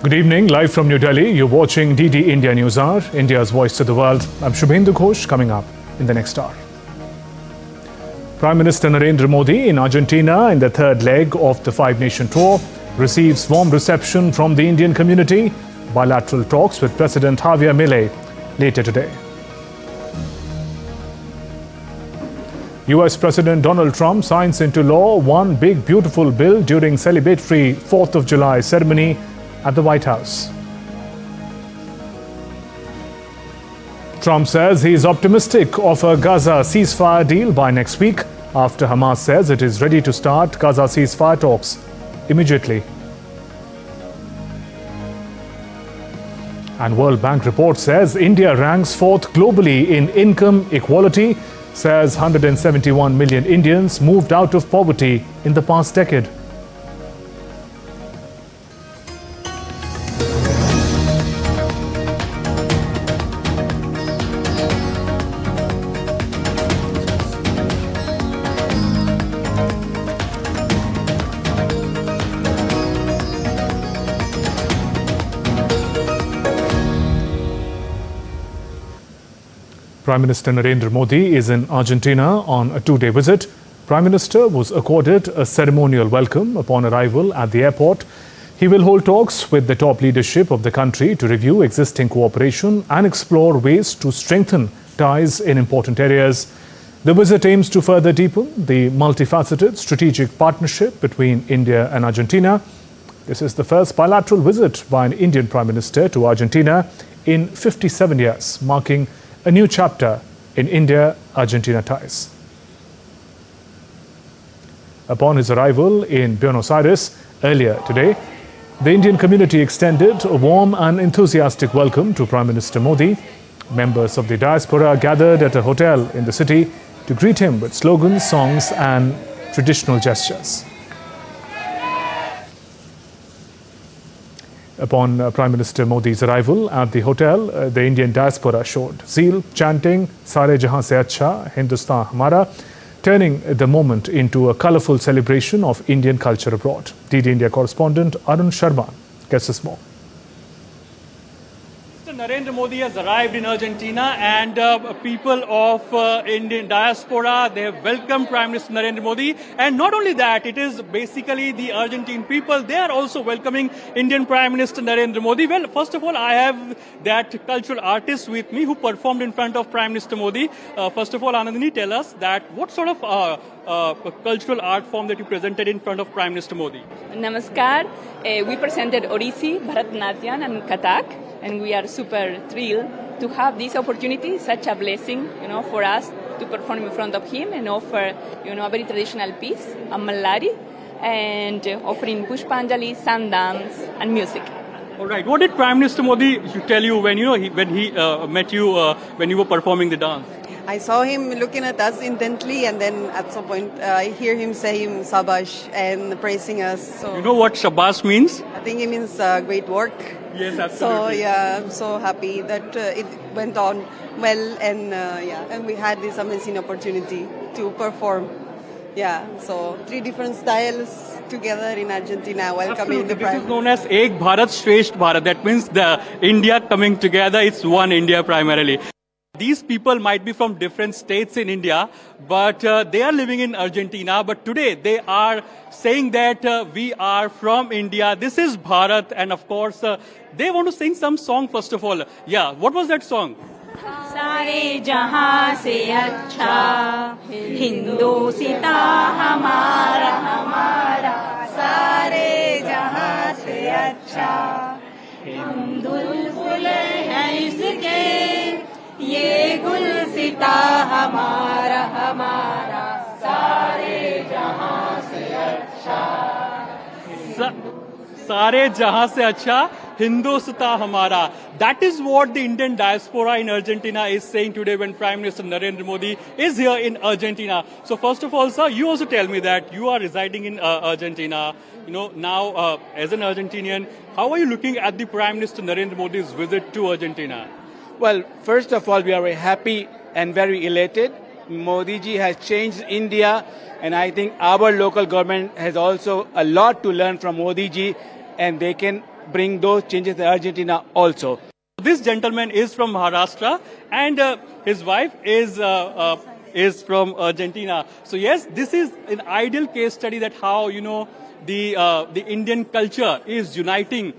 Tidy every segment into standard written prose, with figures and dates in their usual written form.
Good evening, live from New Delhi. You're watching DD India Newshour, India's voice to the world. I'm Shubhendu Ghosh, coming up in the next hour. Prime Minister Narendra Modi in Argentina in the third leg of the five-nation tour receives warm reception from the Indian community. Bilateral talks with President Javier Milei later today. US President Donald Trump signs into law one big beautiful bill during celebratory 4th of July ceremony at the White House. Trump says he is optimistic of a Gaza ceasefire deal by next week after Hamas says it is ready to start Gaza ceasefire talks immediately. And World Bank report says India ranks fourth globally in income equality, says 171 million Indians moved out of poverty in the past decade. Prime Minister Narendra Modi is in Argentina on a two-day visit. Prime Minister was accorded a ceremonial welcome upon arrival at the airport. He will hold talks with the top leadership of the country to review existing cooperation and explore ways to strengthen ties in important areas. The visit aims to further deepen the multifaceted strategic partnership between India and Argentina. This is the first bilateral visit by an Indian Prime Minister to Argentina in 57 years, marking a new chapter in India-Argentina ties. Upon his arrival in Buenos Aires earlier today, the Indian community extended a warm and enthusiastic welcome to Prime Minister Modi. Members of the diaspora gathered at a hotel in the city to greet him with slogans, songs and traditional gestures. Upon Prime Minister Modi's arrival at the hotel, the Indian diaspora showed zeal, chanting "Sare Jahan Se Acha, Hindustan Hamara," turning the moment into a colourful celebration of Indian culture abroad. DD India correspondent Arun Sharma gets us more. Narendra Modi has arrived in Argentina and people of Indian diaspora, they have welcomed Prime Minister Narendra Modi. And not only that, it is basically the Argentine people, they are also welcoming Indian Prime Minister Narendra Modi. Well, first of all, I have that cultural artist with me who performed in front of Prime Minister Modi. First of all, Anandini, tell us that what sort of cultural art form that you presented in front of Prime Minister Modi? Namaskar. We presented Odissi, Bharatanatyam and Kathak. And we are super thrilled to have this opportunity, such a blessing, for us to perform in front of him and offer, a very traditional piece, a Mallari, and offering Pushpanjali, sun dance, and music. All right. What did Prime Minister Modi tell you when he met you when you were performing the dance? I saw him looking at us intently, and then at some point I hear him saying "Sabash" and praising us. So you know what Shabash means? I think it means great work. Yes, absolutely. So yeah, I'm so happy that it went on well, and we had this amazing opportunity to perform. Yeah, so three different styles together in Argentina, welcoming the Prime. This is known as Ek Bharat Shresth Bharat. That means the India coming together. It's one India primarily. These people might be from different states in India, but they are living in Argentina. But today they are saying that we are from India. This is Bharat. And of course, they want to sing some song first of all. Yeah, what was that song? सारे जहां से अच्छा हिंदुस्ता हमारा हमारा सारे जहां से अच्छा हिंदुल है इसके ये गुलसिता हमारा हमारा सारे जहां से अच्छा सारे जहां से अच्छा Hindustan Hamara. That is what the Indian diaspora in Argentina is saying today when Prime Minister Narendra Modi is here in Argentina. So first of all, sir, you also tell me that you are residing in Argentina. Now as an Argentinian, how are you looking at the Prime Minister Narendra Modi's visit to Argentina? Well, first of all, we are very happy and very elated. Modi ji has changed India, and I think our local government has also a lot to learn from Modi ji, and they can bring those changes in Argentina also. This gentleman is from Maharashtra, and his wife is from Argentina. So yes, this is an ideal case study that how the Indian culture is uniting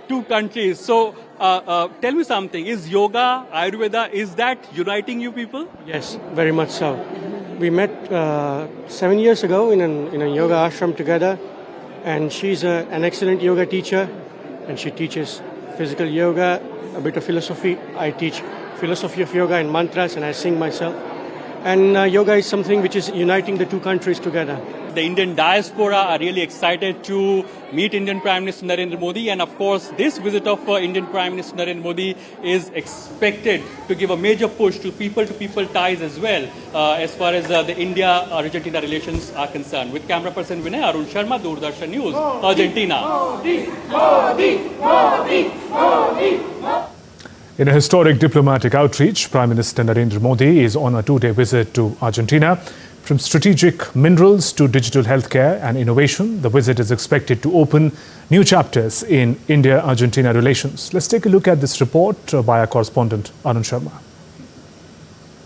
two countries. So tell me something: is yoga, Ayurveda, is that uniting you people? Yes, very much so. We met 7 years ago in a yoga ashram together, and she's an excellent yoga teacher, and she teaches physical yoga, a bit of philosophy. I teach philosophy of yoga and mantras, and I sing myself. And yoga is something which is uniting the two countries together. The Indian diaspora are really excited to meet Indian Prime Minister Narendra Modi, and of course this visit of Indian Prime Minister Narendra Modi is expected to give a major push to people ties as well as far as the India-Argentina relations are concerned. With camera person Vinay, Arun Sharma, Doordarshan News, Argentina. In a historic diplomatic outreach, Prime Minister Narendra Modi is on a two-day visit to Argentina. From strategic minerals to digital healthcare and innovation, the visit is expected to open new chapters in India-Argentina relations. Let's take a look at this report by our correspondent Arun Sharma.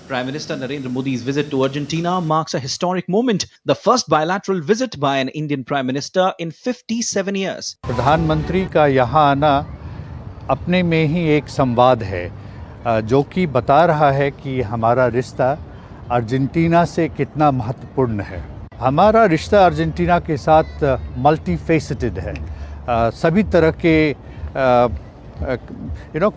Prime Minister Narendra Modi's visit to Argentina marks a historic moment, the first bilateral visit by an Indian Prime Minister in 57 years. प्रधानमंत्री का यहाँ आना अपने में ही एक संवाद है जो कि बता रहा है कि हमारा रिश्ता अर्जेंटीना से कितना महत्वपूर्ण है। हमारा रिश्ता अर्जेंटीना के साथ मल्टी फेसेटेड है। सभी तरह के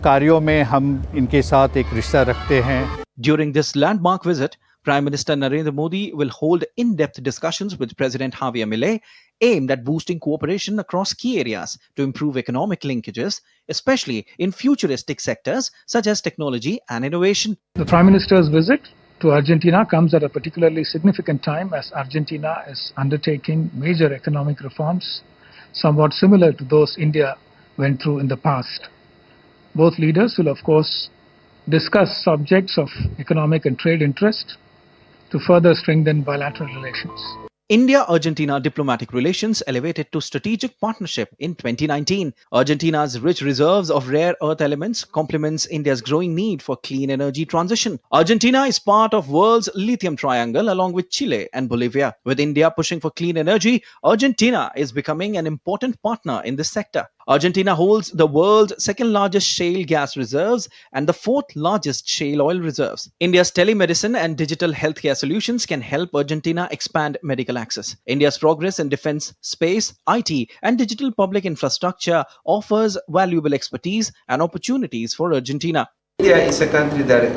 कार्यों में हम इनके साथ एक रिश्ता रखते हैं। During this landmark visit, Prime Minister Narendra Modi will hold in-depth discussions with President Javier Milei aimed at boosting cooperation across key areas to improve economic linkages, especially in futuristic sectors such as technology and innovation. The Prime Minister's visit to Argentina comes at a particularly significant time as Argentina is undertaking major economic reforms, somewhat similar to those India went through in the past. Both leaders will, of course, discuss subjects of economic and trade interest to further strengthen bilateral relations. India-Argentina diplomatic relations elevated to strategic partnership in 2019. Argentina's rich reserves of rare earth elements complements India's growing need for clean energy transition. Argentina is part of world's lithium triangle along with Chile and Bolivia. With India pushing for clean energy, Argentina is becoming an important partner in this sector. Argentina holds the world's second largest shale gas reserves and the fourth largest shale oil reserves. India's telemedicine and digital healthcare solutions can help Argentina expand medical access. India's progress in defense, space, IT, and digital public infrastructure offers valuable expertise and opportunities for Argentina. India is a country that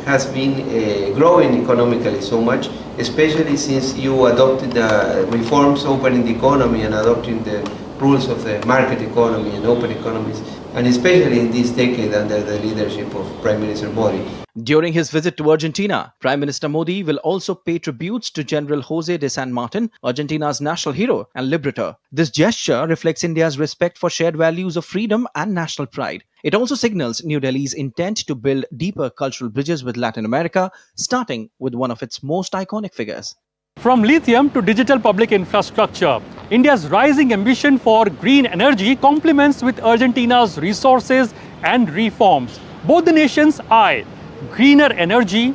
has been growing economically so much, especially since you adopted the reforms opening the economy and adopting the rules of the market economy and open economies, and especially in this decade under the leadership of Prime Minister Modi. During his visit to Argentina, Prime Minister Modi will also pay tributes to General Jose de San Martin, Argentina's national hero and liberator. This gesture reflects India's respect for shared values of freedom and national pride. It also signals New Delhi's intent to build deeper cultural bridges with Latin America, starting with one of its most iconic figures. From lithium to digital public infrastructure, India's rising ambition for green energy complements with Argentina's resources and reforms. Both the nations eye greener energy,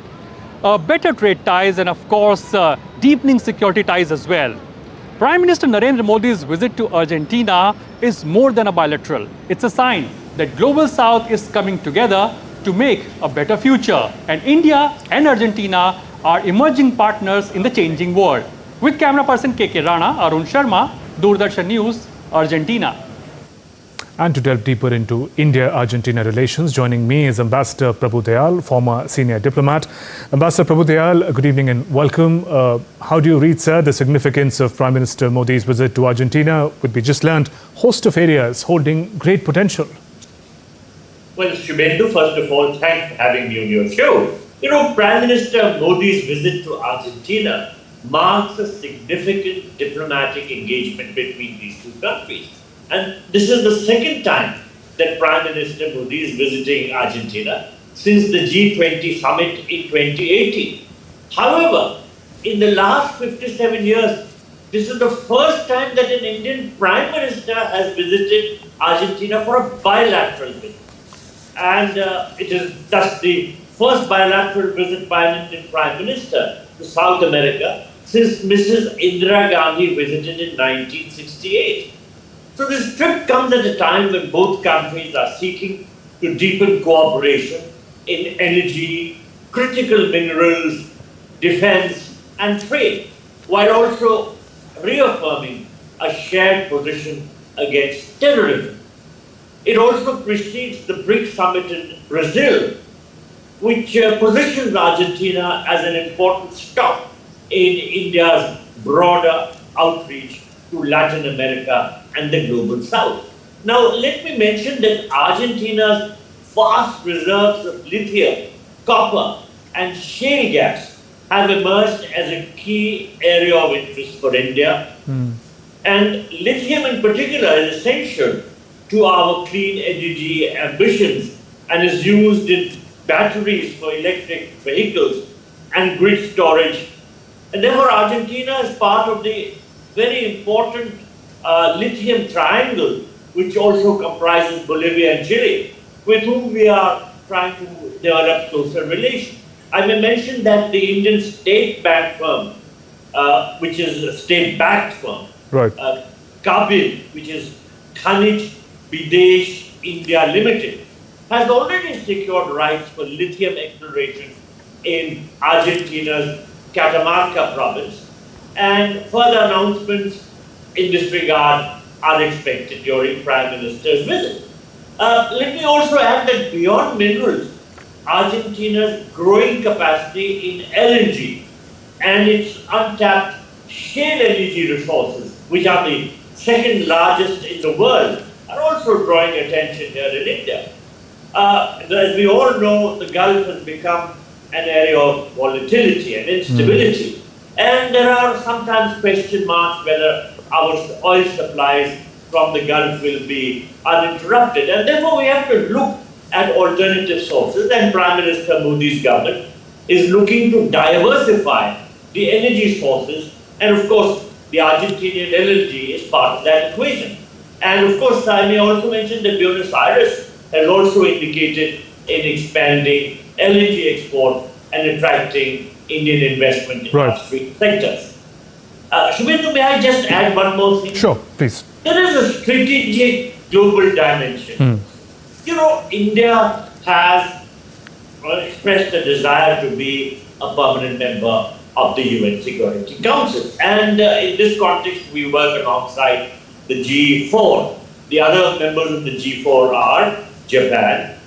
better trade ties, and of course, deepening security ties as well. Prime Minister Narendra Modi's visit to Argentina is more than a bilateral. It's a sign that Global South is coming together to make a better future, and India and Argentina are emerging partners in the changing world. With camera person KK Rana, Arun Sharma, Doordarshan News, Argentina. And to delve deeper into India-Argentina relations, joining me is Ambassador Prabhu Dayal, former senior diplomat. Ambassador Prabhu Dayal, good evening and welcome. How do you read, sir, the significance of Prime Minister Modi's visit to Argentina? We just learned host of areas holding great potential. Well, Shubhendu, first of all, thanks for having me on your show. You know, Prime Minister Modi's visit to Argentina marks a significant diplomatic engagement between these two countries. And this is the second time that Prime Minister Modi is visiting Argentina since the G20 summit in 2018. However, in the last 57 years, this is the first time that an Indian Prime Minister has visited Argentina for a bilateral visit. And it is thus the first bilateral visit by an Indian Prime Minister to South America since Mrs. Indira Gandhi visited in 1968. So this trip comes at a time when both countries are seeking to deepen cooperation in energy, critical minerals, defense and trade, while also reaffirming a shared position against terrorism. It also precedes the BRICS summit in Brazil, which positions Argentina as an important stop in India's broader outreach to Latin America and the global south. Now, let me mention that Argentina's vast reserves of lithium, copper, and shale gas have emerged as a key area of interest for India. And lithium in particular is essential to our clean energy ambitions and is used in batteries for electric vehicles and grid storage. And therefore, Argentina is part of the very important lithium triangle, which also comprises Bolivia and Chile, with whom we are trying to develop closer relations. I may mention that the Indian state bank firm, which is a state-backed firm, right. Kabil, which is Khanij Bidesh India Limited, has already secured rights for lithium exploration in Argentina's Catamarca province, and further announcements in this regard are expected during Prime Minister's visit. Let me also add that beyond minerals, Argentina's growing capacity in LNG and its untapped shale energy resources, which are the second largest in the world, are also drawing attention here in India. As we all know, the Gulf has become an area of volatility and instability, and there are sometimes question marks whether our oil supplies from the Gulf will be uninterrupted, and therefore we have to look at alternative sources, and Prime Minister Modi's government is looking to diversify the energy sources, and of course the Argentinian LNG is part of that equation. And of course I may also mention that Buenos Aires has also indicated in expanding LNG export and attracting Indian investment in upstream sectors. Shubhendu, may I just add one more thing? Sure, please. There is a strategic global dimension. You know, India has expressed a desire to be a permanent member of the UN Security Council. And in this context, we work alongside the G4. The other members of the G4 are Japan,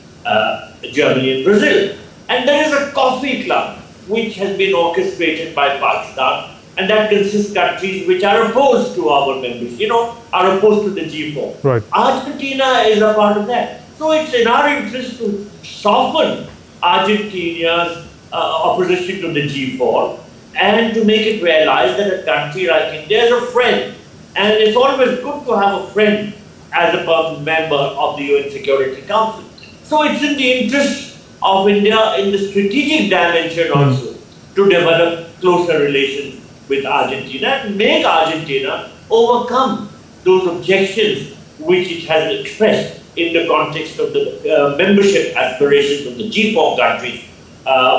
Germany and Brazil. And there is a coffee club which has been orchestrated by Pakistan, and that consists of countries which are opposed to our membership, are opposed to the G4. Right. Argentina is a part of that. So it's in our interest to soften Argentina's opposition to the G4 and to make it realize that a country like India is a friend. And it's always good to have a friend as a permanent member of the UN Security Council. So it's in the interest of India in the strategic dimension also to develop closer relations with Argentina and make Argentina overcome those objections which it has expressed in the context of the membership aspirations of the G4 countries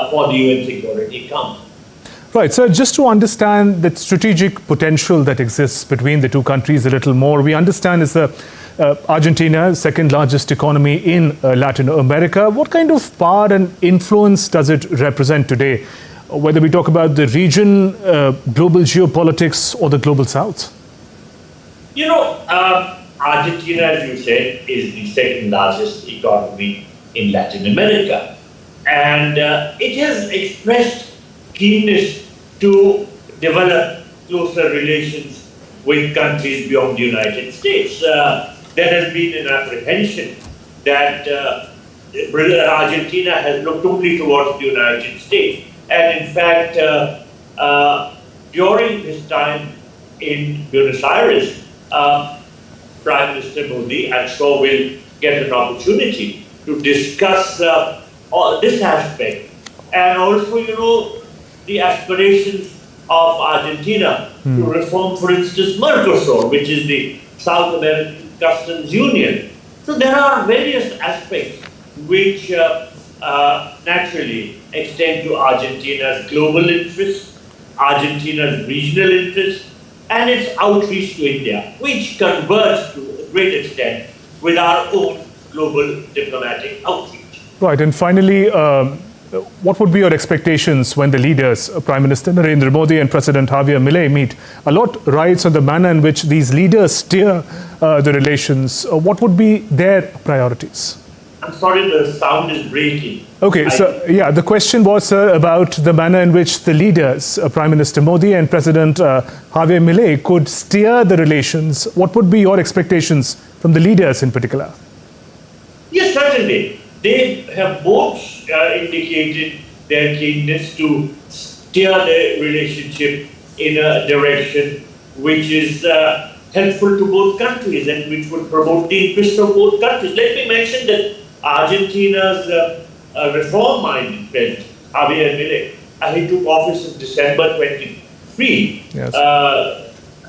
for the UN Security Council. Right, so just to understand the strategic potential that exists between the two countries a little more, we understand is Argentina, second largest economy in Latin America. What kind of power and influence does it represent today? Whether we talk about the region, global geopolitics or the global south? Argentina, as you said, is the second largest economy in Latin America. And it has expressed keenness to develop closer relations with countries beyond the United States. There has been an apprehension that Argentina has looked only towards the United States. And in fact, during his time in Buenos Aires, Prime Minister Modi, I'm sure, will get an opportunity to discuss this aspect. And also, the aspirations of Argentina to reform, for instance, Mercosur, which is the South American Customs Union. So there are various aspects which naturally extend to Argentina's global interests, Argentina's regional interests, and its outreach to India, which converge to a great extent with our own global diplomatic outreach. Right, and finally, what would be your expectations when the leaders, Prime Minister Narendra Modi and President Javier Milei, meet? A lot rides on the manner in which these leaders steer the relations. What would be their priorities? I'm sorry, the sound is breaking. Okay, so yeah, the question was, sir, about the manner in which the leaders, Prime Minister Modi and President Javier Milei, could steer the relations. What would be your expectations from the leaders in particular? Yes, certainly. They have both indicated their keenness to steer the relationship in a direction which is helpful to both countries and which would promote the interests of both countries. Let me mention that Argentina's reform-minded president, Javier Milei, he took office in December 23, yes.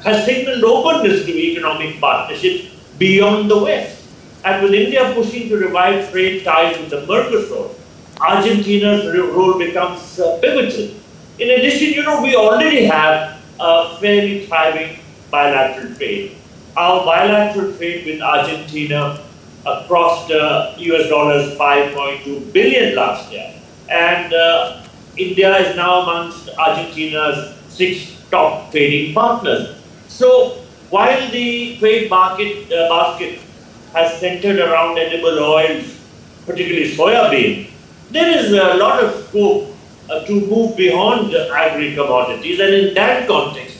Has signaled openness to economic partnerships beyond the West. And with India pushing to revive trade ties with the Mercosur, Argentina's role becomes pivotal. In addition, we already have a fairly thriving bilateral trade. Our bilateral trade with Argentina crossed US dollars 5.2 billion last year. And India is now amongst Argentina's 6 top trading partners. So while the trade basket has centered around edible oils, particularly soybean, there is a lot of scope to move beyond agri-commodities, and in that context,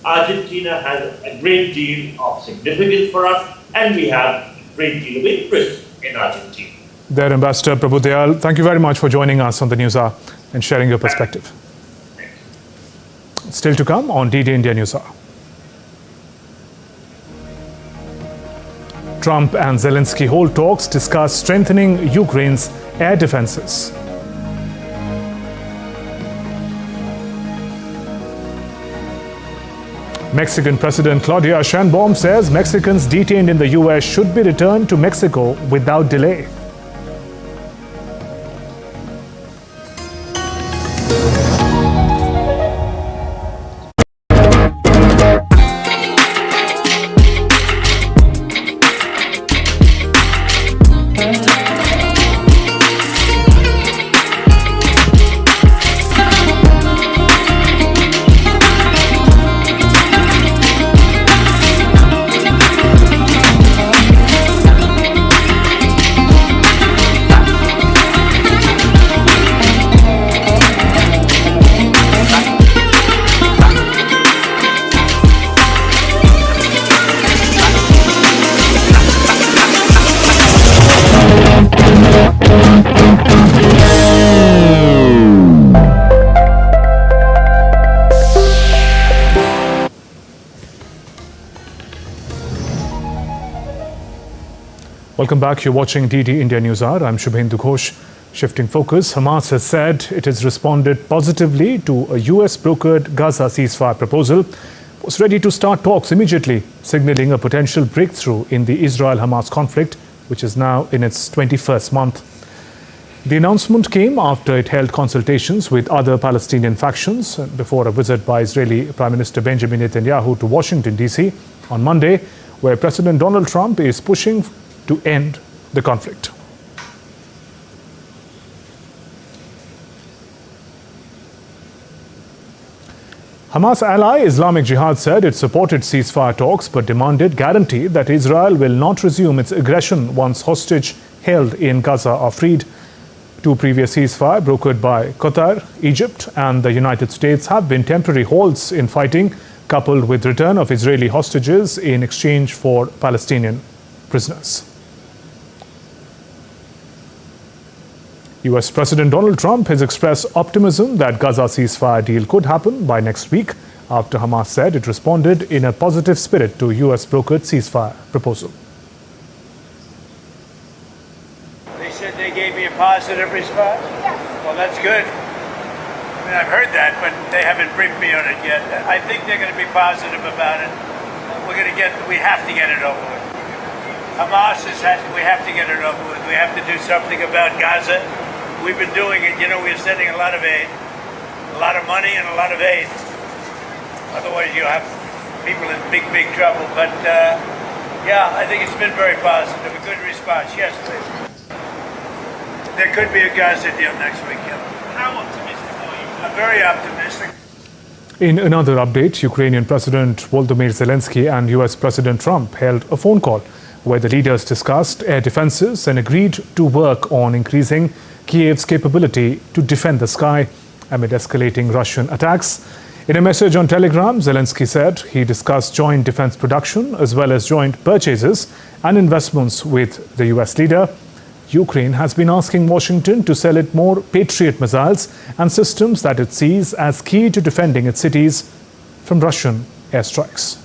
Argentina has a great deal of significance for us, and we have a great deal of interest in Argentina. There, Ambassador Prabhu Dayal, thank you very much for joining us on the News Hour and sharing your perspective. Still to come on DD India News Hour. Trump and Zelensky hold talks, discuss strengthening Ukraine's air defenses. Mexican President Claudia Sheinbaum says Mexicans detained in the US should be returned to Mexico without delay. Welcome back. You're watching DD India News Hour. I'm Shubhendu Ghosh. Shifting focus, Hamas has said it has responded positively to a US-brokered Gaza ceasefire proposal, was ready to start talks immediately, signaling a potential breakthrough in the Israel-Hamas conflict, which is now in its 21st month. The announcement came after it held consultations with other Palestinian factions before a visit by Israeli Prime Minister Benjamin Netanyahu to Washington, D.C. on Monday, where President Donald Trump is pushing to end the conflict. Hamas ally Islamic Jihad said it supported ceasefire talks but demanded guarantee that Israel will not resume its aggression once hostage held in Gaza are freed. 2 previous ceasefire brokered by Qatar, Egypt and the United States have been temporary halts in fighting, coupled with return of Israeli hostages in exchange for Palestinian prisoners. US President Donald Trump has expressed optimism that Gaza ceasefire deal could happen by next week after Hamas said it responded in a positive spirit to US-brokered ceasefire proposal. They said they gave me a positive response? Well, that's good. mean, I've heard that, but they haven't briefed me on it yet. I think they're going to be positive about it. We have to get it over with. Hamas we have to get it over with. We have to do something about Gaza. We've been doing it. You know, we're sending a lot of aid, a lot of money and a lot of aid. Otherwise, you have people in big, big trouble. But, yeah, I think it's been very positive, a good response. Yes, please. There could be a Gaza deal next week. How optimistic are you? I'm very optimistic. In another update, Ukrainian President Volodymyr Zelensky and US President Trump held a phone call where the leaders discussed air defenses and agreed to work on increasing Kiev's capability to defend the sky amid escalating Russian attacks. In a message on Telegram, Zelensky said he discussed joint defense production as well as joint purchases and investments with the US leader. Ukraine has been asking Washington to sell it more Patriot missiles and systems that it sees as key to defending its cities from Russian airstrikes.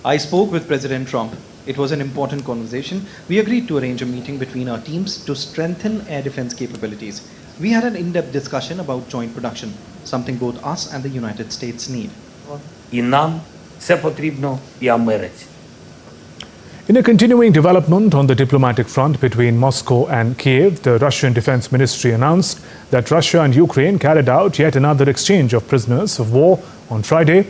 I spoke with President Trump. It was an important conversation. We agreed to arrange a meeting between our teams to strengthen air defense capabilities. We had an in-depth discussion about joint production, something both us and the United States need. In a continuing development on the diplomatic front between Moscow and Kiev, the Russian Defense Ministry announced that Russia and Ukraine carried out yet another exchange of prisoners of war on Friday.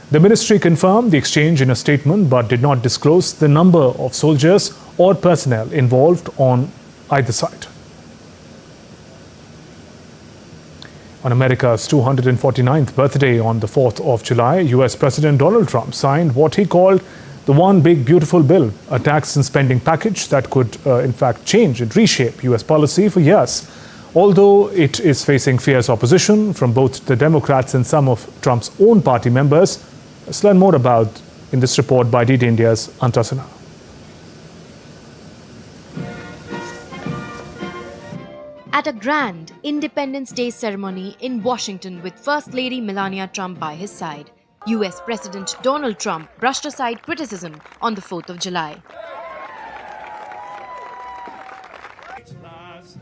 The ministry confirmed the exchange in a statement but did not disclose the number of soldiers or personnel involved on either side. On America's 249th birthday on the 4th of July, US President Donald Trump signed what he called the One Big Beautiful Bill, a tax and spending package that could in fact change and reshape US policy for years. Although it is facing fierce opposition from both the Democrats and some of Trump's own party members. Let's learn more about in this report by DD India's Antasana. At a grand Independence Day ceremony in Washington with First Lady Melania Trump by his side, US President Donald Trump brushed aside criticism on the 4th of July.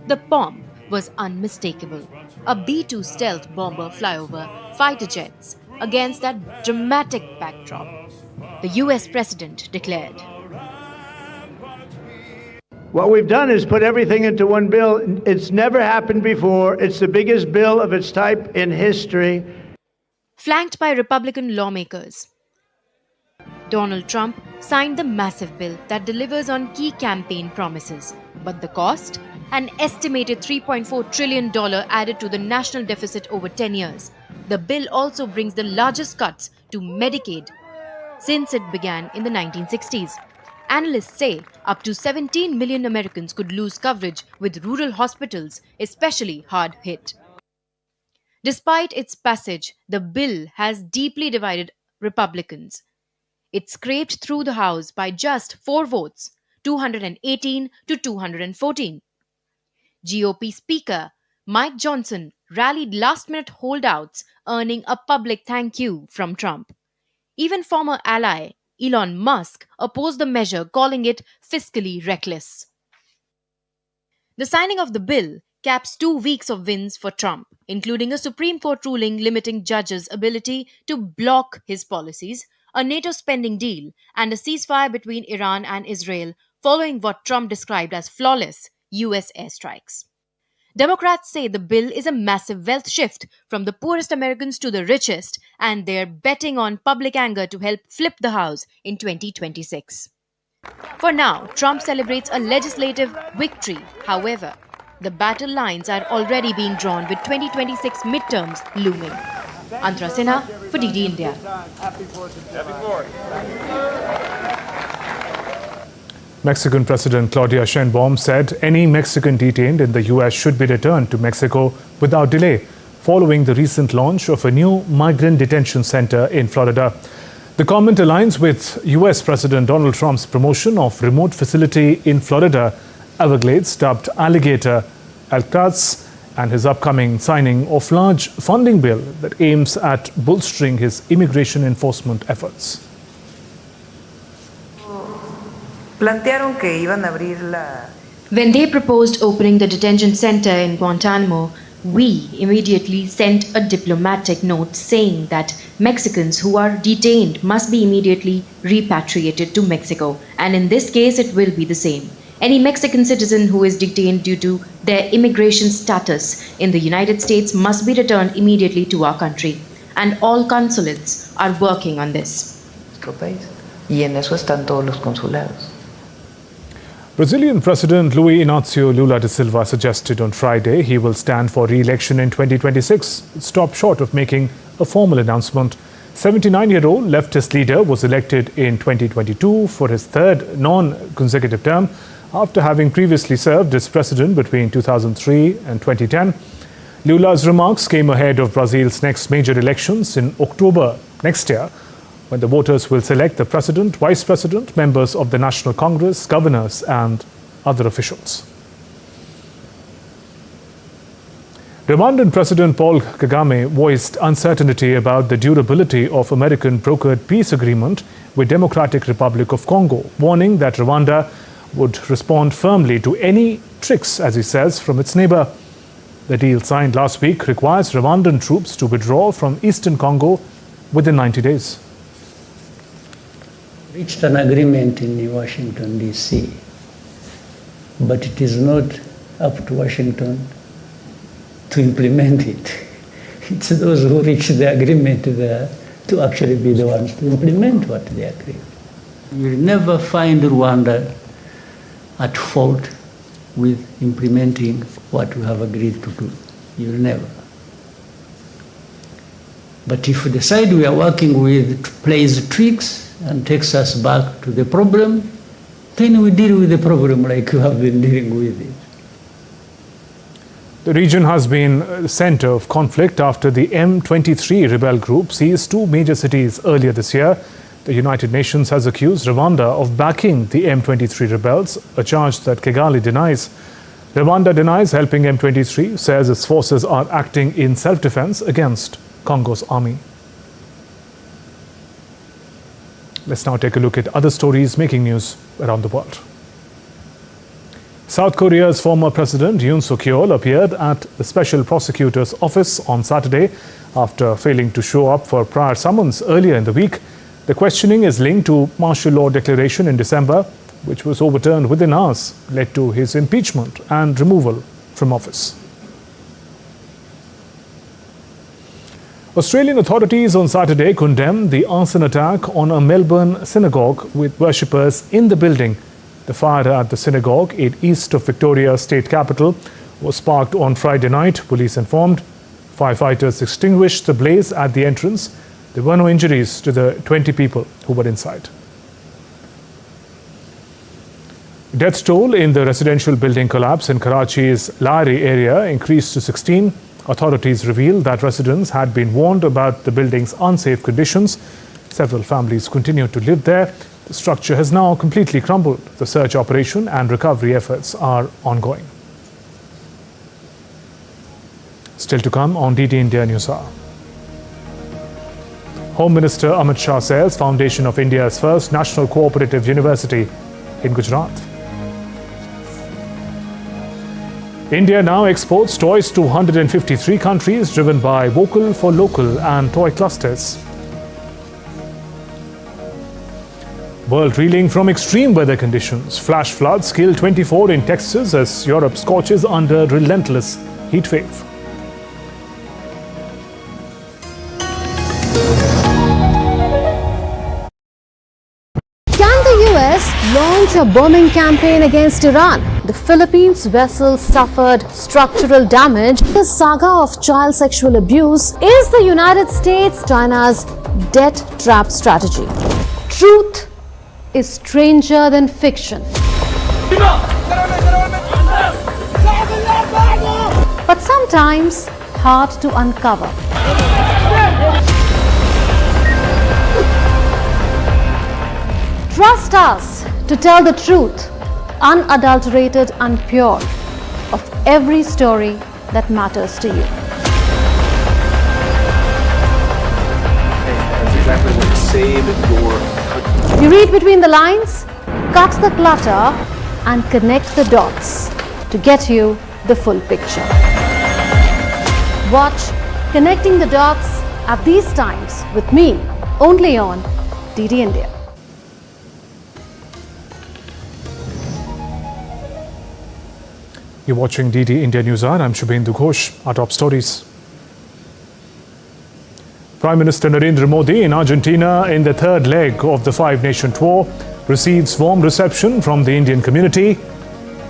The pomp was unmistakable. A B-2 stealth bomber flyover fighter jets against that dramatic backdrop. The US President declared, What we've done is put everything into one bill. It's never happened before. It's the biggest bill of its type in history. Flanked by Republican lawmakers, Donald Trump signed the massive bill that delivers on key campaign promises. But the cost? An estimated $3.4 trillion added to the national deficit over 10 years. The bill also brings the largest cuts to Medicaid since it began in the 1960s. Analysts say up to 17 million Americans could lose coverage, with rural hospitals especially hard hit. Despite its passage, the bill has deeply divided Republicans. It scraped through the House by just 4 votes, 218 to 214. GOP Speaker Mike Johnson rallied last-minute holdouts, earning a public thank you from Trump. Even former ally Elon Musk opposed the measure, calling it fiscally reckless. The signing of the bill caps 2 weeks of wins for Trump, including a Supreme Court ruling limiting judges' ability to block his policies, a NATO spending deal, and a ceasefire between Iran and Israel following what Trump described as flawless US airstrikes. Democrats say the bill is a massive wealth shift from the poorest Americans to the richest, and they're betting on public anger to help flip the House in 2026. For now, Trump celebrates a legislative victory. However, the battle lines are already being drawn with 2026 midterms looming. Antara Sinha for DD India. Mexican President Claudia Sheinbaum said any Mexican detained in the US should be returned to Mexico without delay, following the recent launch of a new migrant detention center in Florida. The comment aligns with US President Donald Trump's promotion of remote facility in Florida, Everglades, dubbed Alligator Alcatraz, and his upcoming signing of large funding bill that aims at bolstering his immigration enforcement efforts. When they proposed opening the detention center in Guantanamo, we immediately sent a diplomatic note saying that Mexicans who are detained must be immediately repatriated to Mexico, and in this case it will be the same. Any Mexican citizen who is detained due to their immigration status in the United States must be returned immediately to our country, and all consulates are working on this. Nuestro país. Y en eso están todos los consulados. Brazilian President Luiz Inácio Lula da Silva suggested on Friday he will stand for re-election in 2026. It stopped short of making a formal announcement. 79-year-old leftist leader was elected in 2022 for his third non-consecutive term after having previously served as president between 2003 and 2010. Lula's remarks came ahead of Brazil's next major elections in October next year, when the voters will select the president, vice president, members of the National Congress, governors and other officials. Rwandan President Paul Kagame voiced uncertainty about the durability of American-brokered peace agreement with Democratic Republic of Congo, warning that Rwanda would respond firmly to any tricks, as he says, from its neighbor. The deal signed last week requires Rwandan troops to withdraw from eastern Congo within 90 days. Reached an agreement in Washington, D.C., but it is not up to Washington to implement it. It's those who reach the agreement there to actually be the ones to implement what they agreed. You'll never find Rwanda at fault with implementing what we have agreed to do. You'll never. But if the side we are working with plays tricks and takes us back to the problem, then we deal with the problem like we have been dealing with it. The region has been the center of conflict after the M23 rebel group seized two major cities earlier this year. The United Nations has accused Rwanda of backing the M23 rebels, a charge that Kigali denies. Rwanda denies helping M23, says its forces are acting in self-defense against Congo's army. Let's now take a look at other stories making news around the world. South Korea's former president Yoon Suk-yeol appeared at the special prosecutor's office on Saturday after failing to show up for prior summons earlier in the week. The questioning is linked to martial law declaration in December, which was overturned within hours, led to his impeachment and removal from office. Australian authorities on Saturday condemned the arson attack on a Melbourne synagogue with worshippers in the building. The fire at the synagogue east of Victoria's state capital was sparked on Friday night, police informed. Firefighters extinguished the blaze at the entrance. There were no injuries to the 20 people who were inside. Death toll in the residential building collapse in Karachi's Lahri area increased to 16. Authorities revealed that residents had been warned about the building's unsafe conditions. Several families continue to live there. The structure has now completely crumbled. The search operation and recovery efforts are ongoing. Still to come on DD India Newshour. Home Minister Amit Shah says foundation of India's first national cooperative university in Gujarat. India now exports toys to 153 countries, driven by vocal for local and toy clusters. World reeling from extreme weather conditions. Flash floods kill 24 in Texas as Europe scorches under relentless heat wave. Can the US launch a bombing campaign against Iran? The Philippines vessel suffered structural damage. The saga of child sexual abuse is the United States China's debt trap strategy. Truth is stranger than fiction. But sometimes hard to uncover. Trust us to tell the truth, unadulterated and pure, of every story that matters to you. That's exactly what save your country. You read between the lines, cut the clutter, and connect the dots to get you the full picture. Watch Connecting the Dots at these times with me, only on DD India. You're watching DD India Newshour. I'm Shubhendu Ghosh. Our top stories. Prime Minister Narendra Modi in Argentina in the third leg of the five-nation tour receives warm reception from the Indian community.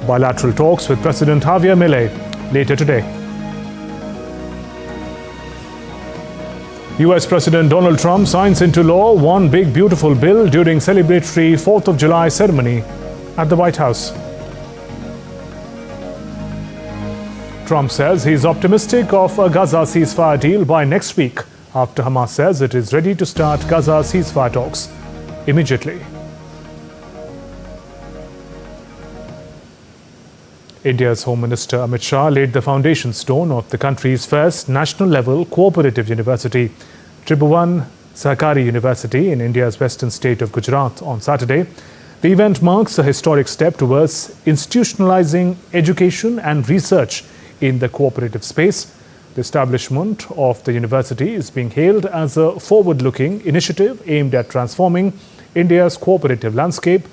Bilateral talks with President Javier Milei later today. US President Donald Trump signs into law one big beautiful bill during celebratory 4th of July ceremony at the White House. Trump says he's optimistic of a Gaza ceasefire deal by next week after Hamas says it is ready to start Gaza ceasefire talks immediately. India's Home Minister Amit Shah laid the foundation stone of the country's first national-level cooperative university, Tribhuvan Sahakari University in India's western state of Gujarat on Saturday. The event marks a historic step towards institutionalizing education and research in the cooperative space. The establishment of the university is being hailed as a forward-looking initiative aimed at transforming India's cooperative landscape.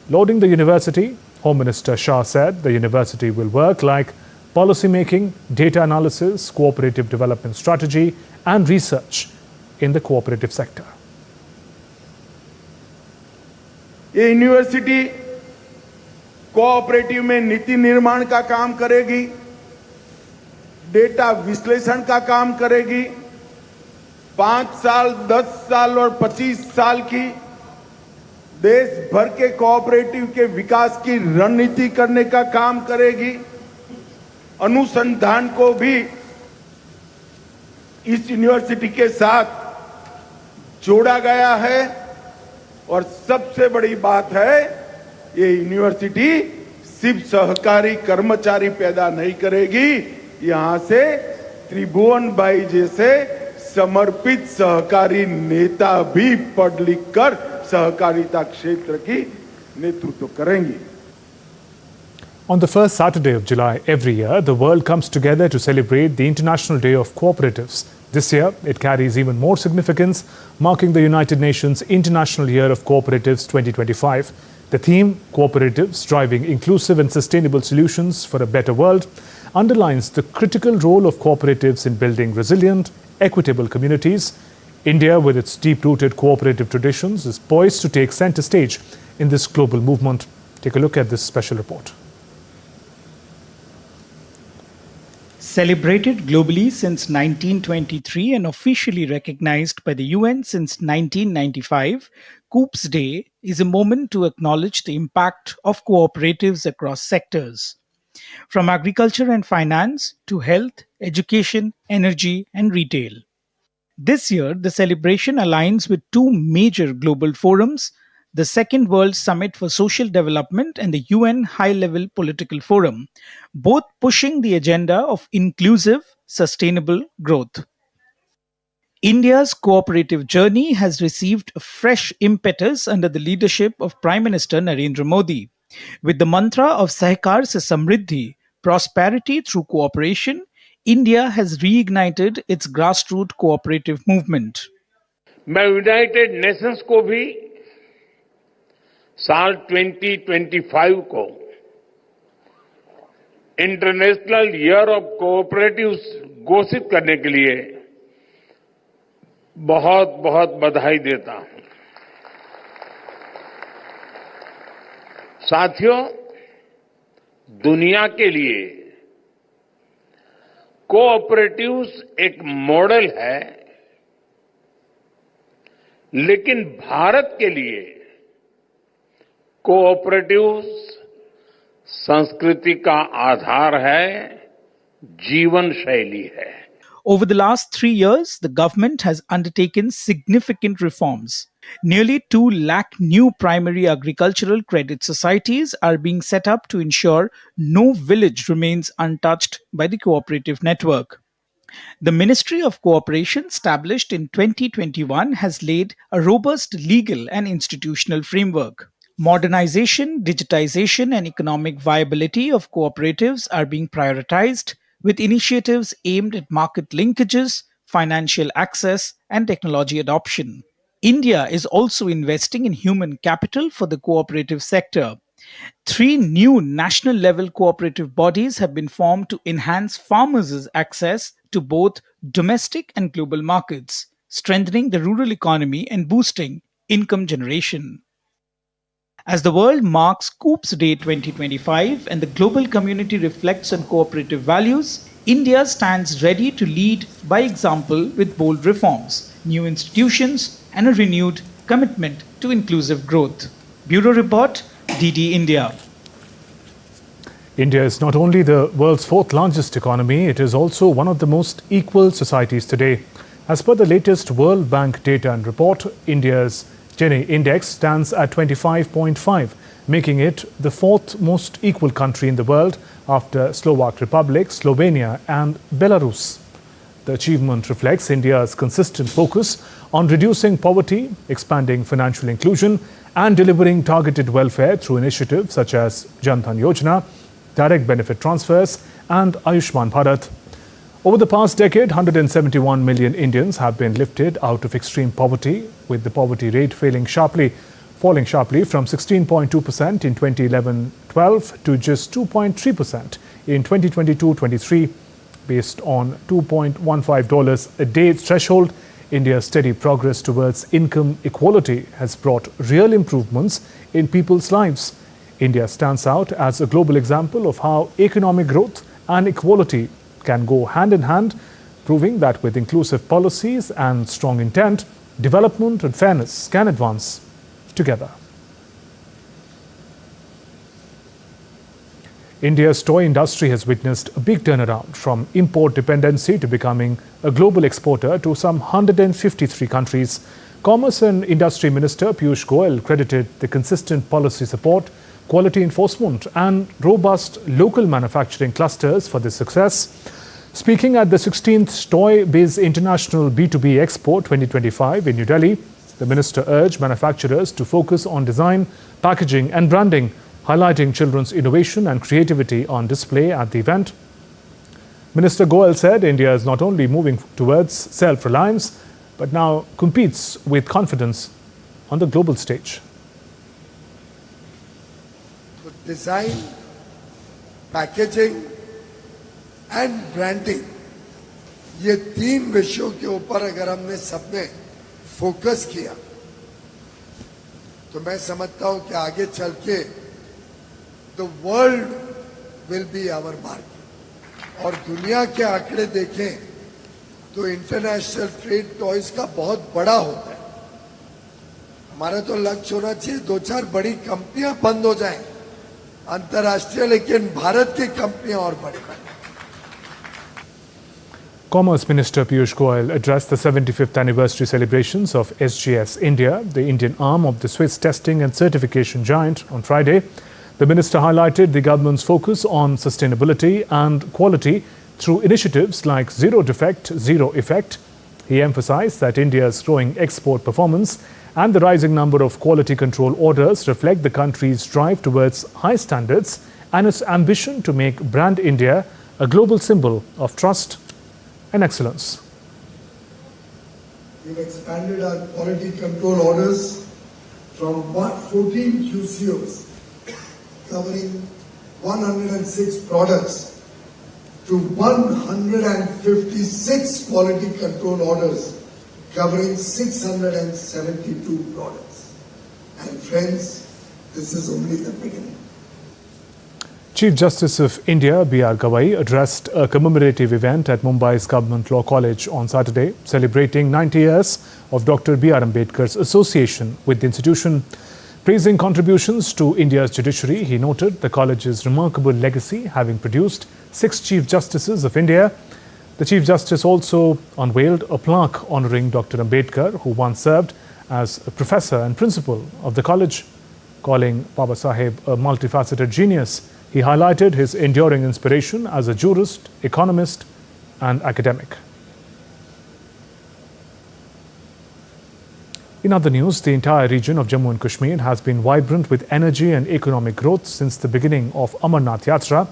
Lauding the university, Home Minister Shah said the university will work like policy making, data analysis, cooperative development strategy and research in the cooperative sector. ये university cooperative में नीति निर्माण का काम करेगी, data विश्लेषण का काम करेगी, 5 साल, 10 साल और 25 साल की देश भर के कोऑपरेटिव के विकास की रणनीति करने का काम करेगी। अनुसंधान को भी इस यूनिवर्सिटी के साथ जोड़ा गया है और सबसे बड़ी बात है ये यूनिवर्सिटी सिर्फ सहकारी कर्मचारी पैदा नहीं करेगी, यहां से त्रिभुवन भाई जैसे समर्पित सहकारी नेता भी पढ़ लिख कर सहकारिता क्षेत्र की नेतृत्व करेंगे. On the first Saturday of July every year, the world comes together to celebrate the International Day of Cooperatives. This year, it carries even more significance, marking the United Nations International Year of Cooperatives 2025. The theme, Cooperatives Driving Inclusive and Sustainable Solutions for a Better World, underlines the critical role of cooperatives in building resilient, equitable communities. India, with its deep-rooted cooperative traditions, is poised to take center stage in this global movement. Take a look at this special report. Celebrated globally since 1923 and officially recognized by the UN since 1995, Coops Day is a moment to acknowledge the impact of cooperatives across sectors, from agriculture and finance to health, education, energy, and retail. This year, the celebration aligns with two major global forums, the Second World Summit for Social Development and the UN High-Level Political Forum, both pushing the agenda of inclusive, sustainable growth. India's cooperative journey has received a fresh impetus under the leadership of Prime Minister Narendra Modi. With the mantra of Sahkar se Samriddhi, prosperity through cooperation, India has reignited its grassroots cooperative movement. मैं United Nations को भी साल 2025 को international year of cooperatives घोषित करने के लिए बहुत बहुत बधाई देता हूं। साथियों, दुनिया के लिए कोऑपरेटिव्स एक मॉडल है, लेकिन भारत के लिए कोऑपरेटिव्स संस्कृति का आधार है, जीवन शैली है। Over the last 3 years, the government has undertaken significant reforms. Nearly 2 lakh new primary agricultural credit societies are being set up to ensure no village remains untouched by the cooperative network. The Ministry of Cooperation, established in 2021, has laid a robust legal and institutional framework. Modernization, digitization, and economic viability of cooperatives are being prioritized with initiatives aimed at market linkages, financial access, and technology adoption. India is also investing in human capital for the cooperative sector. Three new national level cooperative bodies have been formed to enhance farmers' access to both domestic and global markets, strengthening the rural economy and boosting income generation. As the world marks Coops Day 2025 and the global community reflects on cooperative values, India stands ready to lead by example with bold reforms, new institutions, and a renewed commitment to inclusive growth. Bureau Report, DD India. India is not only the world's fourth largest economy, it is also one of the most equal societies today. As per the latest World Bank data and report, India's Gini index stands at 25.5, making it the fourth most equal country in the world after Slovak Republic, Slovenia and Belarus. The achievement reflects India's consistent focus on reducing poverty, expanding financial inclusion and delivering targeted welfare through initiatives such as Jan Dhan Yojana, direct benefit transfers and Ayushman Bharat. Over the past decade, 171 million Indians have been lifted out of extreme poverty, with the poverty rate falling sharply from 16.2% in 2011-12 to just 2.3% in 2022-23. Based on $2.15 a day threshold, India's steady progress towards income equality has brought real improvements in people's lives. India stands out as a global example of how economic growth and equality can go hand in hand, proving that with inclusive policies and strong intent, development and fairness can advance together. India's toy industry has witnessed a big turnaround from import dependency to becoming a global exporter to some 153 countries. Commerce and Industry Minister Piyush Goyal credited the consistent policy support, quality enforcement and robust local manufacturing clusters for this success. Speaking at the 16th Toy Biz International B2B Expo 2025 in New Delhi, the minister urged manufacturers to focus on design, packaging and branding, highlighting children's innovation and creativity on display at the event. Minister Goyal said India is not only moving towards self-reliance, but now competes with confidence on the global stage. Design, packaging and branding, ये तीन विषयों के ऊपर अगर हमने सबने focus किया तो मैं समझता हूं कि आगे चल के the world will be our market. और दुनिया के आंकड़े देखें तो इंटरनेशनल ट्रेड टॉयज का बहुत बड़ा होता है. हमारा तो लक्ष्य होना चाहिए 2-4 बड़ी कंपनियां बंद हो जाएं अंतर्राष्ट्रीय, लेकिन भारत की कंपनियां और बड़ी बने. Commerce Minister Piyush Goyal addressed the 75th anniversary celebrations of SGS India, the Indian arm of the Swiss testing and certification giant, on Friday. The minister highlighted the government's focus on sustainability and quality through initiatives like Zero Defect, Zero Effect. He emphasized that India's growing export performance and the rising number of quality control orders reflect the country's drive towards high standards and its ambition to make brand India a global symbol of trust and excellence. We've expanded our quality control orders from 14 QCOs covering 106 products to 156 quality control orders covering 672 products. And friends, this is only the beginning. Chief Justice of India, B.R. Gawai, addressed a commemorative event at Mumbai's Government Law College on Saturday, celebrating 90 years of Dr. B.R. Ambedkar's association with the institution. Praising contributions to India's judiciary, he noted the college's remarkable legacy, having produced 6 Chief Justices of India. The Chief Justice also unveiled a plaque honouring Dr. Ambedkar, who once served as a professor and principal of the college. Calling Baba Saheb a multifaceted genius, he highlighted his enduring inspiration as a jurist, economist and academic. In other news, the entire region of Jammu and Kashmir has been vibrant with energy and economic growth since the beginning of Amarnath Yatra.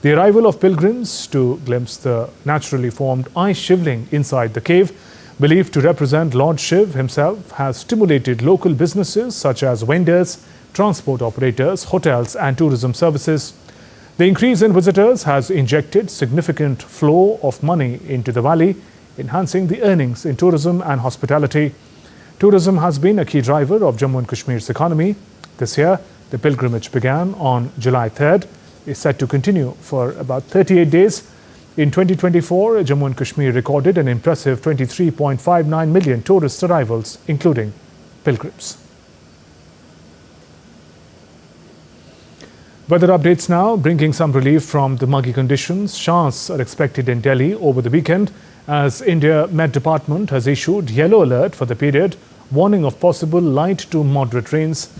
The arrival of pilgrims to glimpse the naturally formed ice shivling inside the cave, believed to represent Lord Shiv himself, has stimulated local businesses such as vendors, transport operators, hotels and tourism services. The increase in visitors has injected significant flow of money into the valley, enhancing the earnings in tourism and hospitality. Tourism has been a key driver of Jammu and Kashmir's economy. This year, the pilgrimage began on July 3rd, is set to continue for about 38 days. In 2024, Jammu and Kashmir recorded an impressive 23.59 million tourist arrivals, including pilgrims. Weather updates now, bringing some relief from the muggy conditions. Showers are expected in Delhi over the weekend, as India Met Department has issued yellow alert for the period, warning of possible light to moderate rains.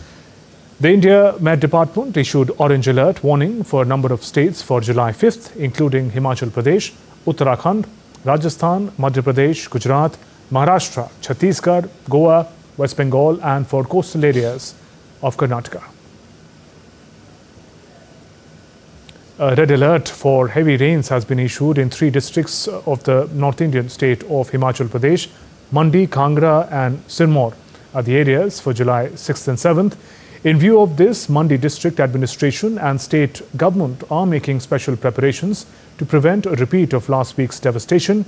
The India Met Department issued orange alert warning for a number of states for July 5th, including Himachal Pradesh, Uttarakhand, Rajasthan, Madhya Pradesh, Gujarat, Maharashtra, Chhattisgarh, Goa, West Bengal and for coastal areas of Karnataka. A red alert for heavy rains has been issued in 3 districts of the North Indian state of Himachal Pradesh. Mandi, Kangra and Sirmaur are the areas for July 6th and 7th. In view of this, Mandi district administration and state government are making special preparations to prevent a repeat of last week's devastation.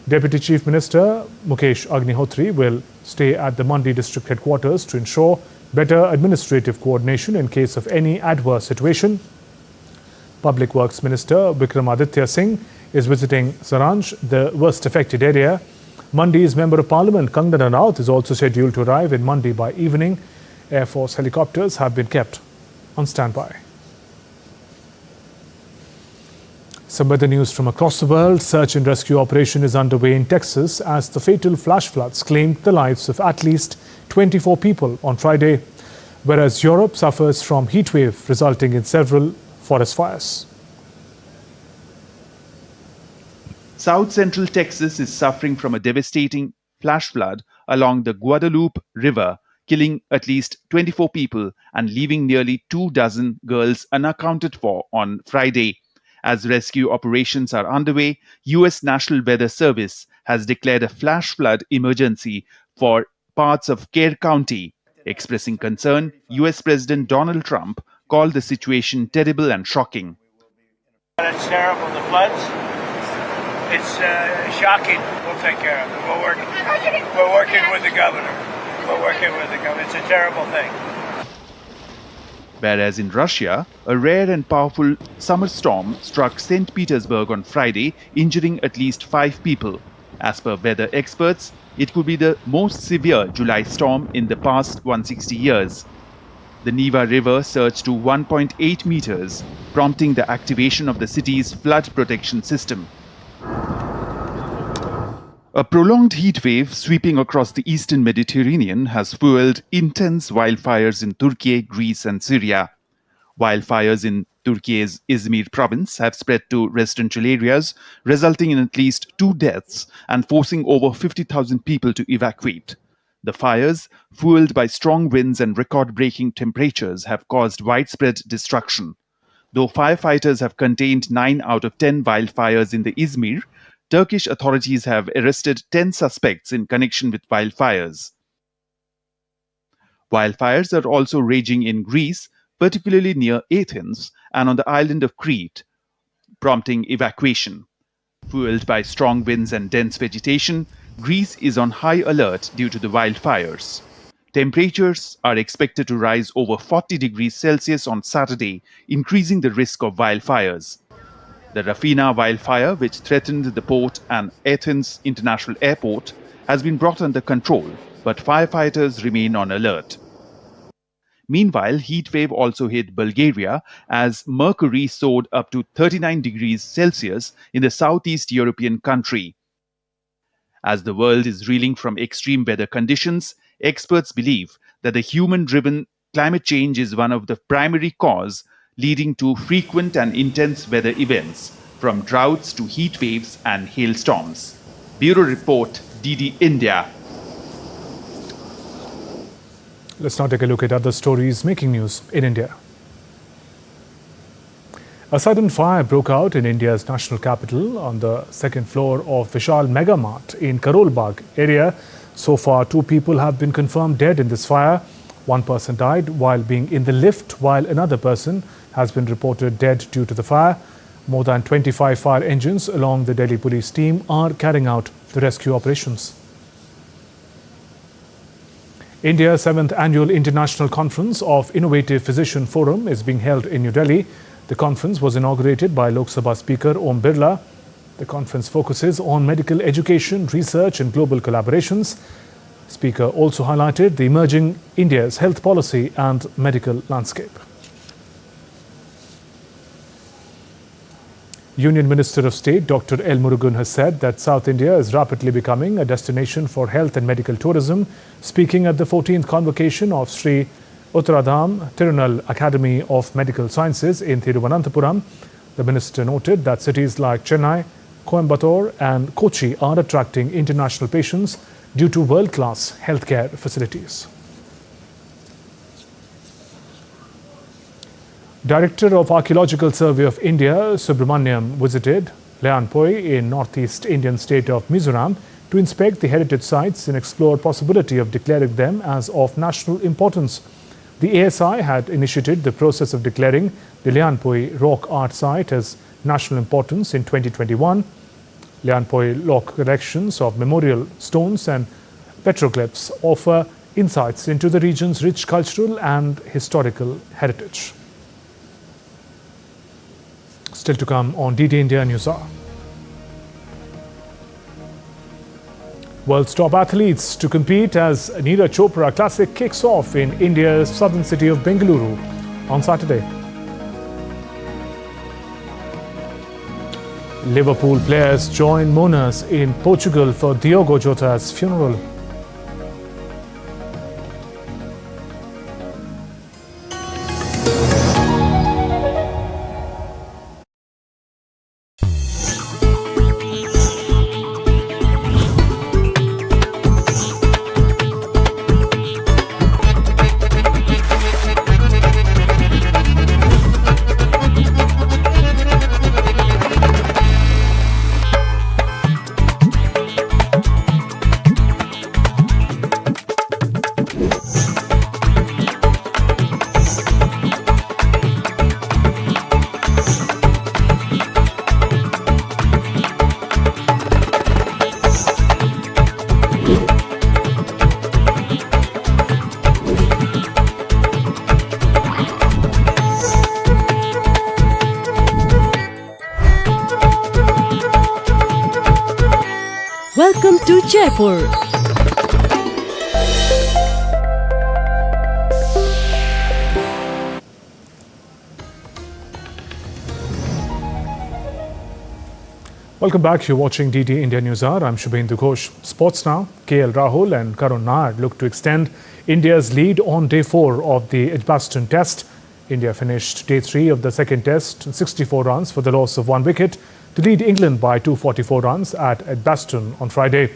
Deputy Chief Minister Mukesh Agnihotri will stay at the Mandi district headquarters to ensure better administrative coordination in case of any adverse situation. Public Works Minister Vikramaditya Singh is visiting Saranj, the worst affected area. Mandi's Member of Parliament Kangana Ranaut is also scheduled to arrive in Mandi by evening. Air Force helicopters have been kept on standby. Some other news from across the world. Search and rescue operation is underway in Texas as the fatal flash floods claimed the lives of at least 24 people on Friday, whereas Europe suffers from heat wave resulting in several forest fires. South central Texas is suffering from a devastating flash flood along the Guadalupe River, killing at least 24 people and leaving nearly 24 girls unaccounted for on Friday. As rescue operations are underway, U.S. National Weather Service has declared a flash flood emergency for parts of Kerr County. Expressing concern, U.S. President Donald Trump called the situation terrible and shocking. It's terrible, the floods. It's shocking. We'll take care of it. We're working with the governor. It's a terrible thing. Whereas in Russia, a rare and powerful summer storm struck St. Petersburg on Friday, injuring at least 5 people. As per weather experts, it could be the most severe July storm in the past 160 years. The Neva River surged to 1.8 meters, prompting the activation of the city's flood protection system. A prolonged heat wave sweeping across the eastern Mediterranean has fueled intense wildfires in Turkey, Greece and Syria. Wildfires in Turkey's Izmir province have spread to residential areas, resulting in at least 2 deaths and forcing over 50,000 people to evacuate. The fires, fueled by strong winds and record-breaking temperatures, have caused widespread destruction. Though firefighters have contained 9 out of 10 wildfires in the Izmir, Turkish authorities have arrested 10 suspects in connection with wildfires. Wildfires are also raging in Greece, particularly near Athens and on the island of Crete, prompting evacuation. Fueled by strong winds and dense vegetation, Greece is on high alert due to the wildfires. Temperatures are expected to rise over 40 degrees Celsius on Saturday, increasing the risk of wildfires. The Rafina wildfire, which threatened the port and Athens International Airport, has been brought under control, but firefighters remain on alert. Meanwhile, heat wave also hit Bulgaria as mercury soared up to 39 degrees Celsius in the southeast European country. As the world is reeling from extreme weather conditions, experts believe that the human-driven climate change is one of the primary causes leading to frequent and intense weather events, from droughts to heat waves and hailstorms. Bureau Report, DD India. Let's now take a look at other stories making news in India. A sudden fire broke out in India's national capital on the second floor of Vishal Mega Mart in Karol Bagh area. So far, 2 people have been confirmed dead in this fire. 1 person died while being in the lift, while another person has been reported dead due to the fire. More than 25 fire engines along the Delhi police team are carrying out the rescue operations. India's 7th annual International Conference of Innovative Physician Forum is being held in New Delhi. The conference was inaugurated by Lok Sabha Speaker Om Birla. The conference focuses on medical education, research and global collaborations. Speaker also highlighted the emerging India's health policy and medical landscape. Union Minister of State Dr. L. Murugan has said that South India is rapidly becoming a destination for health and medical tourism. Speaking at the 14th convocation of Sri Uttaradham Tirunal Academy of Medical Sciences in Thiruvananthapuram, the minister noted that cities like Chennai, Coimbatore and Kochi are attracting international patients due to world-class healthcare facilities. Director of Archaeological Survey of India, Subramaniam, visited Lianpoi in northeast Indian state of Mizoram to inspect the heritage sites and explore possibility of declaring them as of national importance. The ASI had initiated the process of declaring the Lianpoi rock art site as national importance in 2021. Lianpoi rock collections of memorial stones and petroglyphs offer insights into the region's rich cultural and historical heritage. Still to come on DD India Newshour. World's top athletes to compete as NRA Chopra Classic kicks off in India's southern city of Bengaluru on Saturday. Liverpool players join mourners in Portugal for Diogo Jotar's funeral. Welcome to Jaipur. Welcome back. You're watching DD India Newshour. I'm Shubhendu Ghosh. Sports now. KL Rahul and Karun Nair look to extend India's lead on day 4 of the Edgbaston Test. India finished day 3 of the second test, 64 runs for the loss of 1 wicket, to lead England by 244 runs at Edgbaston on Friday.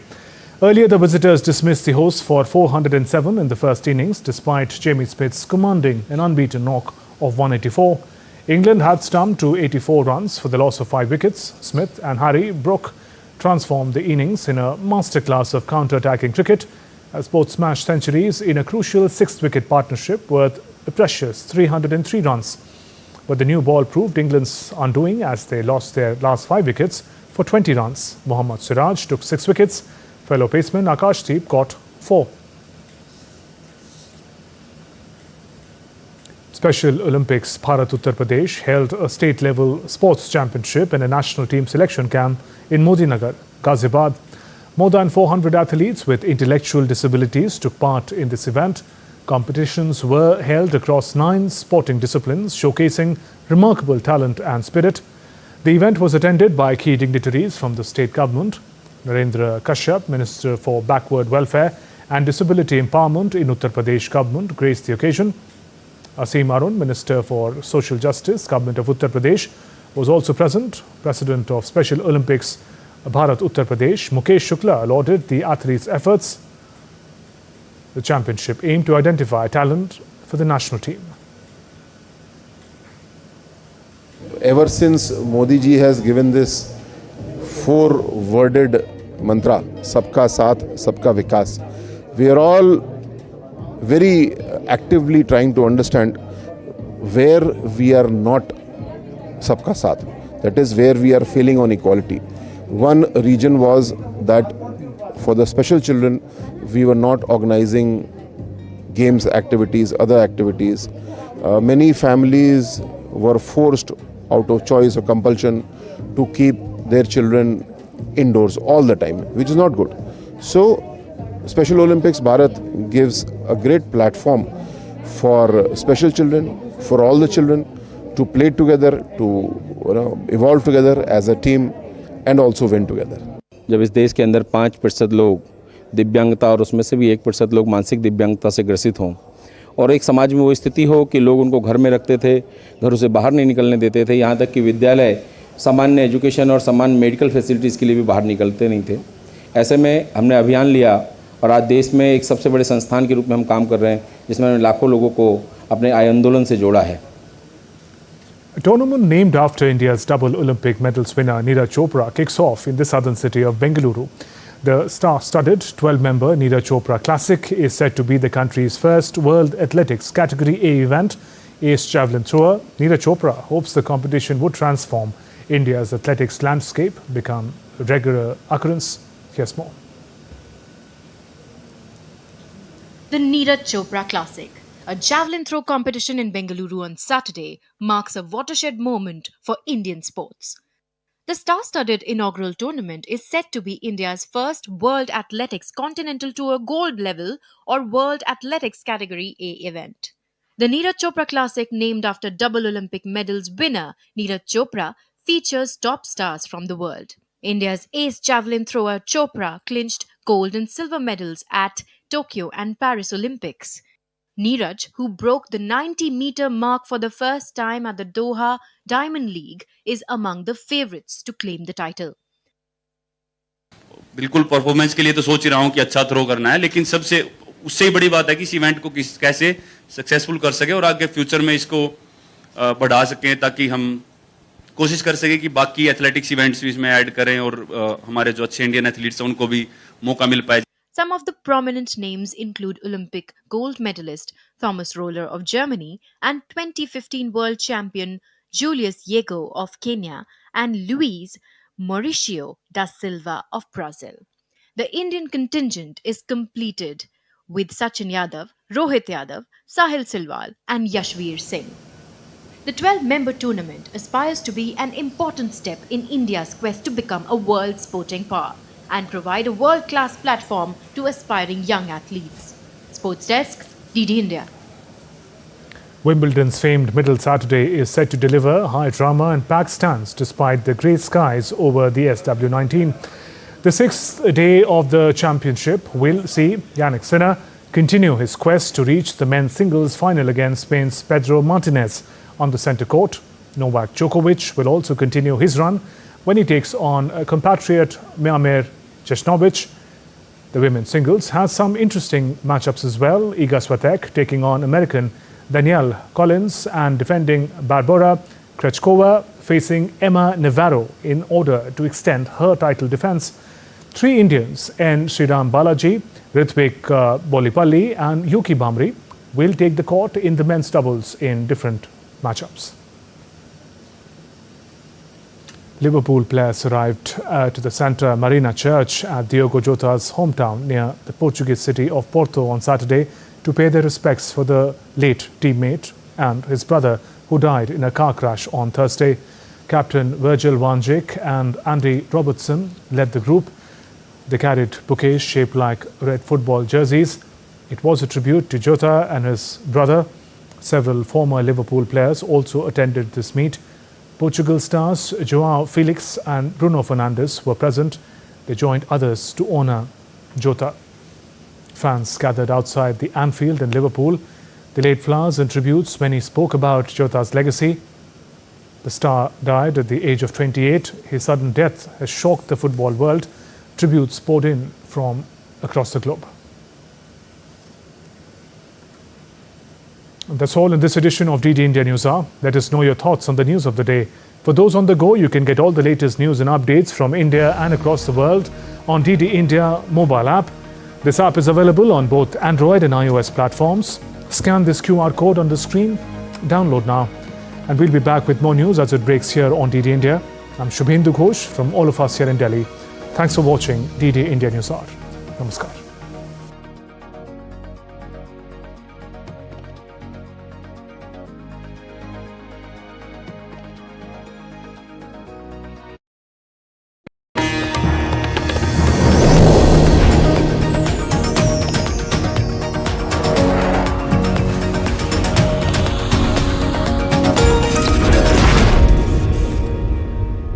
Earlier, the visitors dismissed the hosts for 407 in the first innings, despite Jamie Smith's commanding an unbeaten knock of 184. England had stumped to 84 runs for the loss of 5 wickets. Smith and Harry Brook transformed the innings in a masterclass of counter-attacking cricket as both smashed centuries in a crucial 6-wicket partnership worth a precious 303 runs. But the new ball proved England's undoing as they lost their last 5 wickets for 20 runs. Mohammad Siraj took 6 wickets. Fellow paceman Akashdeep got 4. Special Olympics Bharat Uttar Pradesh held a state-level sports championship and a national team selection camp in Modinagar, Ghaziabad. More than 400 athletes with intellectual disabilities took part in this event. Competitions were held across 9 sporting disciplines, showcasing remarkable talent and spirit. The event was attended by key dignitaries from the state government. Narendra Kashyap, Minister for Backward Welfare and Disability Empowerment in Uttar Pradesh government, graced the occasion. Asim Arun, Minister for Social Justice, Government of Uttar Pradesh, was also present. President of Special Olympics Bharat Uttar Pradesh, Mukesh Shukla, lauded the athletes' efforts. The championship aimed to identify talent for the national team. Ever since Modi ji has given this four-worded mantra, Sabka Saath, Sabka Vikas, we are all very actively trying to understand where we are not Sabka Saath. That is where we are failing on equality. One region was that for the special children, we were not organizing games activities, other activities. Many families were forced out of choice or compulsion to keep their children indoors all the time, which is not good. So, Special Olympics Bharat gives a great platform for special children, for all the children to play together, to evolve together as a team and also win together. जब इस देश के अंदर 5% लोग दिव्यांगता और उसमें से भी 1% लोग मानसिक दिव्यांगता से ग्रसित हों और एक समाज में वो स्थिति हो कि लोग उनको घर में रखते थे, घरों से बाहर नहीं निकलने देते थे, यहाँ तक कि विद्यालय सामान्य एजुकेशन और सामान्य मेडिकल फैसिलिटीज़ के लिए भी बाहर निकलते नहीं थे। ऐसे में हमने अभियान लिया और आज देश में एक सबसे बड़े संस्थान के रूप में हम काम कर रहे हैं, जिसमें हमने लाखों लोगों को अपने आंदोलन से जोड़ा है। A tournament named after India's double Olympic medals winner Neeraj Chopra kicks off in the southern city of Bengaluru. The star-studded 12-member Neeraj Chopra Classic is said to be the country's first World Athletics Category A event. Ace javelin thrower Neeraj Chopra hopes the competition would transform India's athletics landscape, become a regular occurrence. Here's more. The Neeraj Chopra Classic, a javelin throw competition in Bengaluru on Saturday, marks a watershed moment for Indian sports. The star-studded inaugural tournament is set to be India's first World Athletics Continental Tour Gold Level or World Athletics Category A event. The Neeraj Chopra Classic, named after double Olympic medals winner Neeraj Chopra, features top stars from the world. India's ace javelin thrower Chopra clinched gold and silver medals at Tokyo and Paris Olympics. Neeraj, who broke the 90-meter mark for the first time at the Doha Diamond League, is among the favourites to claim the title. बिल्कुल performance के लिए तो सोच रहा हूं कि अच्छा throw करना है, लेकिन सबसे उससे बड़ी बात है कि इस इवेंट को कैसे सक्सेसफुल कर सके और आगे फ्यूचर में इसको बढ़ा सकें, ताकि हम कोशिश कर सकें कि बाकी एथलेटिक्स इवेंट्स भी इसमें ऐड करें और हमारे जो अच्छे इंडियन एथलीट्स हैं उनको भी मौका मिल पाए. Some of the prominent names include Olympic gold medalist Thomas Roller of Germany and 2015 world champion Julius Yego of Kenya and Luis Mauricio da Silva of Brazil. The Indian contingent is completed with Sachin Yadav, Rohit Yadav, Sahil Silwal and Yashveer Singh. The 12-member tournament aspires to be an important step in India's quest to become a world sporting power and provide a world-class platform to aspiring young athletes. Sports Desk, DD India. Wimbledon's famed Middle Saturday is set to deliver high drama and packed stands despite the grey skies over the SW19. The sixth day of the championship will see Yannick Sinner continue his quest to reach the men's singles final against Spain's Pedro Martinez on the centre court. Novak Djokovic will also continue his run when he takes on a compatriot Miomir Cechanovic. The women's singles has some interesting matchups as well. Iga Swiatek taking on American Danielle Collins and defending Barbora Krejcikova facing Emma Navarro in order to extend her title defence. Three Indians, N. Sriram Balaji, Ritvik Bolipalli and Yuki Bhamri, will take the court in the men's doubles in different matchups. Liverpool players arrived to the Santa Marina Church at Diogo Jotar's hometown near the Portuguese city of Porto on Saturday to pay their respects for the late teammate and his brother who died in a car crash on Thursday. Captain Virgil van Dijk and Andy Robertson led the group. They carried bouquets shaped like red football jerseys. It was a tribute to Jota and his brother. Several former Liverpool players also attended this meet. Portugal stars João Felix and Bruno Fernandes were present. They joined others to honour Jota. Fans gathered outside the Anfield in Liverpool. They laid flowers and tributes. Many spoke about Jota's legacy. The star died at the age of 28. His sudden death has shocked the football world. Tributes poured in from across the globe. That's all in this edition of DD India Newshour. Let us know your thoughts on the news of the day. For those on the go, you can get all the latest news and updates from India and across the world on DD India mobile app. This app is available on both Android and iOS platforms. Scan this QR code on the screen, download now. And we'll be back with more news as it breaks here on DD India. I'm Shubhendu Ghosh from all of us here in Delhi. Thanks for watching DD India Newshour. Namaskar.